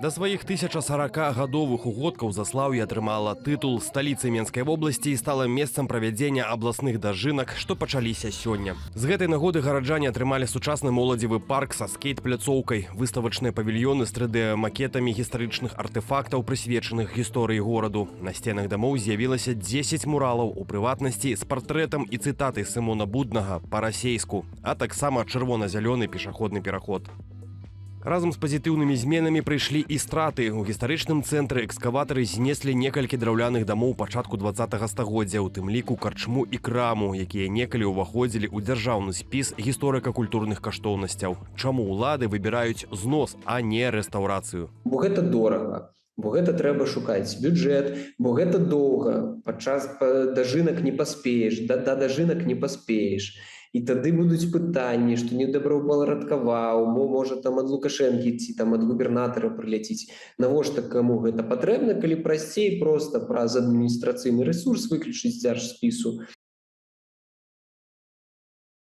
Да сваіх 1040-гадовых угодкаў Заслаўе атрымала тытул сталіцы Менскай вобласці і стала месцам правядзення абласных дажынак, што пачаліся сёння. З гэтай нагоды гараджане атрымалі сучасны моладзевы парк са скейт-пляцоўкай, выставачныя павільёны з 3D-макетамі гістарычных артэфактаў, прысвечаных гісторыі гораду. На сценах дамоў з'явілася 10 муралаў, у прыватнасці з партрэтам і цытатай Сымона Буднага па-расейску, а таксама чырвона-зялёны пешаходны пераход. Разам з пазітыўнымі зменамі прыйшлі і страты. У гістарычным цэнтры экскаватары знеслі некалькі драўляных дамоў пачатку 20-го стагоддзя, у тым ліку карчму і краму, якія некалі ўваходзілі ў дзяржаўны спіс гісторыка-культурных каштоўнасцяў. Чаму ўлады выбіраюць знос, а не рэстаўрацыю? Бо гэта дорага. Бо гэта трэба шукаць бюджэт, бо гэта доўга. Падчас дажынак не паспееш, да дажынак не паспееш. І тады будуць пытанні, што недобраўпарадкаваў, можа там ад Лукашэнкі ці там ад губернатара прыляціць. Навошта каму гэта патрэбна, калі прасцей проста праз адміністрацыйны рэсурс выключыць з дзяржспісу